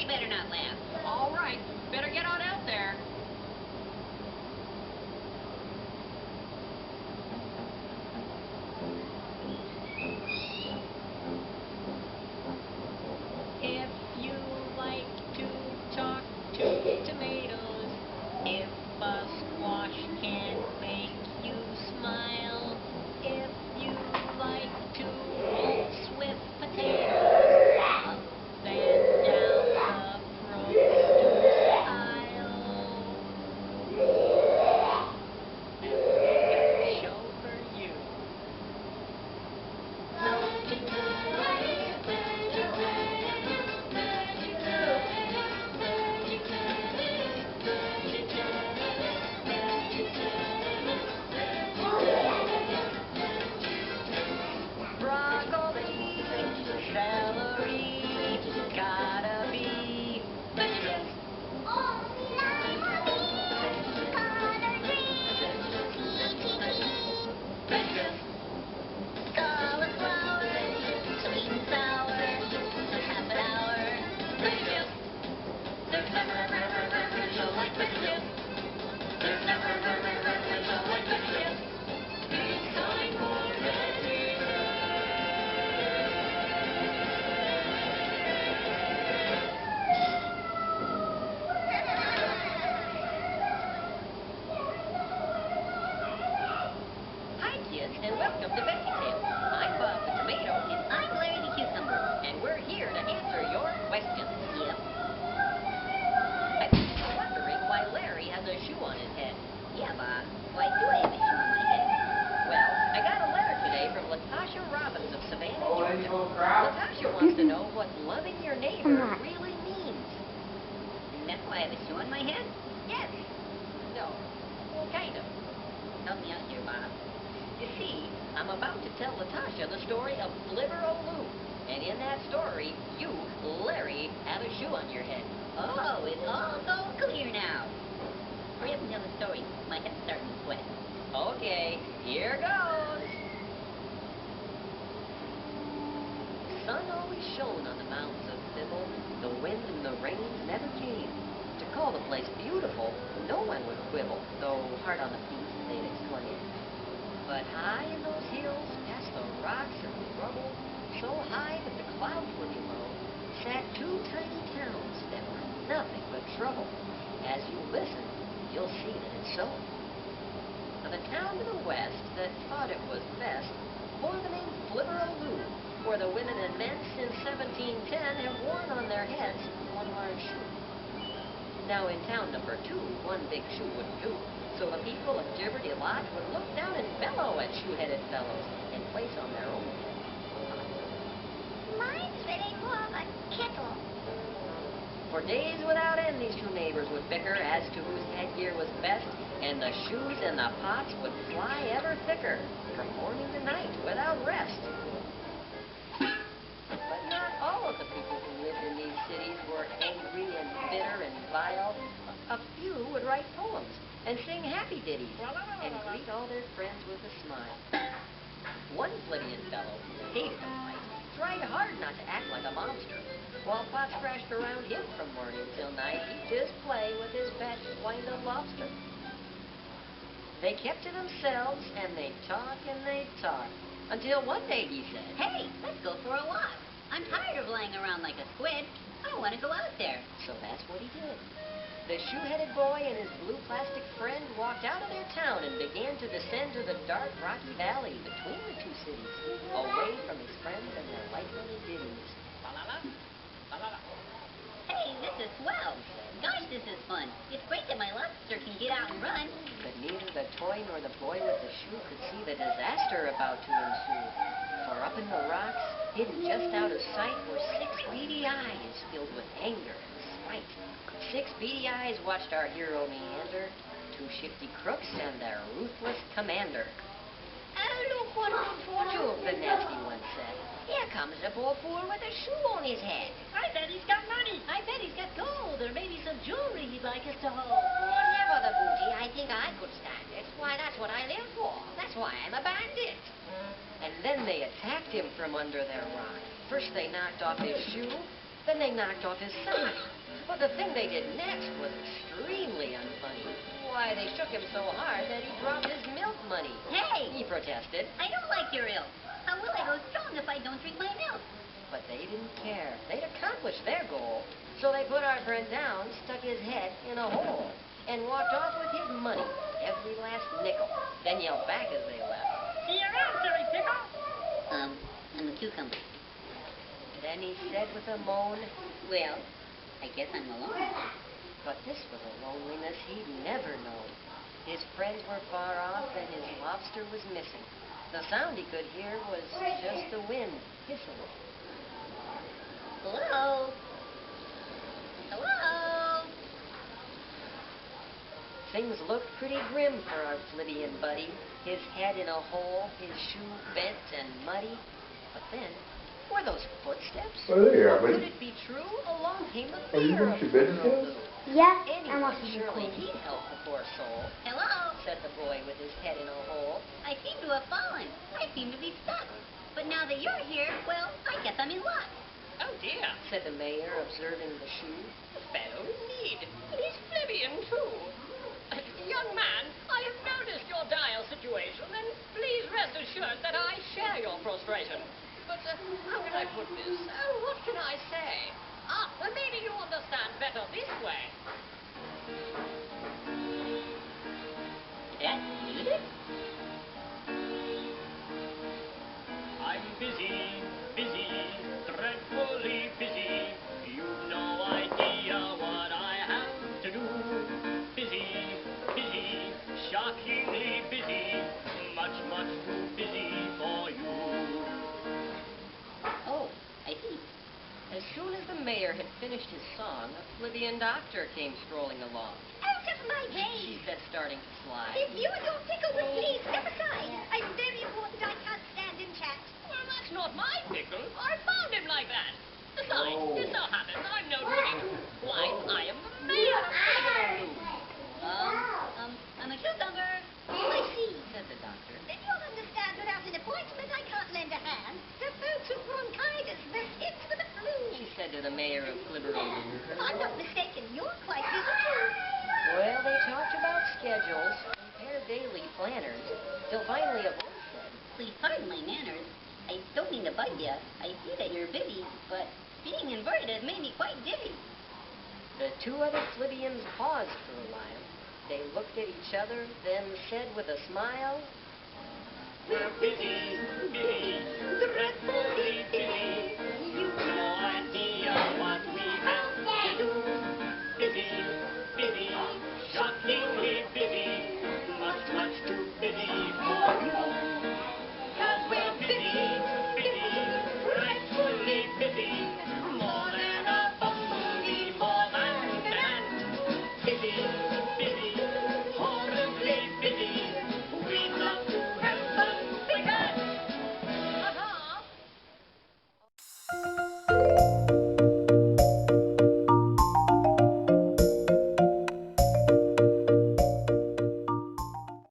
better not laugh. All right, better get on out there. If you like to talk to tomatoes, if a squash can make you smile, if you like to waltz with potatoes, up and down the produce aisle, then we got a show for you. Broccoli, celery, gotta be vegetables. Vegetables. Cauliflower, sweet and sour, half an hour. Vegetables. There's never a show like vegetables. There's never a show like vegetables. It's time for VeggieTales. Hi kids, and welcome to VeggieTales. I'm Bob the Tomato, and I'm Larry the Cucumber, and we're here to answer your questions. Yep. I bet you're wondering why Larry has a shoe on his head. Yeah, Bob. Why do I have a shoe on my head? Well, I got a letter today from Latasha Robbins of Savannah, Georgia. Latasha wants to know what loving your neighbor really means. That's why I have a shoe on my head? Yes. No. Kind of. Help me out here, Bob. You see, I'm about to tell Latasha the story of Flibber-o-loo. And in that story, you, Larry, have a shoe on your head. Oh, it's all so clear now. Hurry up and tell the story. My head's starting to sweat. Okay, here goes. The sun always shone on the mountains of Flibber. The wind and the rains never came. To call the place beautiful, no one would quibble, though hard on the feet they'd exclaim. But high in those hills, past the rocks and the rubble, so high that the clouds were below, sat two tiny towns that were nothing but trouble. As you listen, you'll see that it's so. Now, the town to the west that thought it was best bore the name Flibber-o-loo, for the women and men since 1710 have worn on their heads one large shoe. Now, in town number 2, one big shoe wouldn't do. So the people of Liberty Lodge would look down and bellow at shoe-headed fellows and place on their own head. Mine's really more of a kettle. For days without end, these two neighbors would bicker as to whose headgear was best, and the shoes and the pots would fly ever thicker, from morning to night, without rest. But not all of the people who lived in these cities were angry and bitter and vile. A few would write poems and sing happy ditties, and greet all their friends with a smile. One Flibbian fellow hated a fight, tried hard not to act like a monster. While pots crashed around him from morning till night, he'd just play with his pet white-tailed lobster. They kept to themselves, and they'd talk and they'd talk, until one day he said, Hey, let's go for a walk. I'm tired of lying around like a squid. I want to go out there. So that's what he did. The shoe-headed boy and his blue plastic friend walked out of their town and began to descend to the dark, rocky valley between the two cities, away from his friends and their light-hearted ditties. Hey, this is swell. Gosh, this is fun. It's great that my lobster can get out and run. But neither the toy nor the boy with the shoe could see the disaster about to ensue. For up in the rocks, hidden just out of sight, were 6 beady eyes filled with anger and spite. 6 beady eyes watched our hero meander, 2 shifty crooks and their ruthless commander. Oh, look what Unfortunate, the nasty one said. Here comes the poor fool with a shoe on his head. I bet he's got money. I bet he's got gold, or maybe some jewelry he'd like us to hold. Whatever the booty, I think I could stand it. Why, that's what I live for. That's why I'm a bandit. And then they attacked him from under their rock. First they knocked off his shoe, the and they knocked off his sock. But the thing they did next was extremely unfunny. Why, they shook him so hard that he dropped his milk money. Hey! He protested. I don't like your ilk. How will I go strong if I don't drink my milk? But they didn't care. They'd accomplished their goal. So they put our friend down, stuck his head in a hole, and walked off with his money, every last nickel. Then yelled back as they left. See you around, silly pickle. I'm a cucumber. Then he said with a moan, Well, I guess I'm alone. but this was a loneliness he'd never known. His friends were far off and his lobster was missing. The sound he could hear was just the wind hissing. Hello? Hello? Things looked pretty grim for our Flibian buddy. His head in a hole, his shoe bent and muddy. But then, were those footsteps? Oh, there you are, Or buddy. could it be true? Along came the Are you mayor of watching VeggieTales? Flibber-o-loo. Yeah, I'm Anyone, watching surely VeggieTales. he'd help the poor soul, Hello? said the boy with his head in a hole. I seem to have fallen. I seem to be stuck. But now that you're here, well, I guess I'm in luck. Oh, dear. Said the mayor, observing the shoe. The fellow indeed. And he's Flibian, too. Young man, I have noticed your dire situation, and please rest assured that I share your frustration. But how can I put this? What can I say? Well, maybe you understand better this way. That music? I'm busy, dreadfully busy. You've no idea what I have to do. Busy, shockingly busy. Much too busy for you. Oh, I see. As soon as the mayor had finished his song, a Flibian doctor came strolling along. Out of my She way! said, starting to slide. If you and your pickle would please step aside. I'm very important. I can't stand in chat. Well, that's not my pickle. I found him like that. Besides, it so happens I'm no goody. Why, I am the mayor of Flibber-o-loo. I'm a cucumber. I see, said the doctor. Then you'll understand without an appointment I can't lend a hand. The folks with bronchitis, the kids with the flu. She said to the mayor of Flibber-o-loo. I'm not mistaken. You're quite busy too. Well, they talked about schedules, compared daily planners, till finally a voice said, Please pardon my manners. I don't mean to bug you. I see that you're busy, but being inverted has made me quite dizzy. The two other Flibians paused for a while. They looked at each other, then said with a smile, We're busy, dreadfully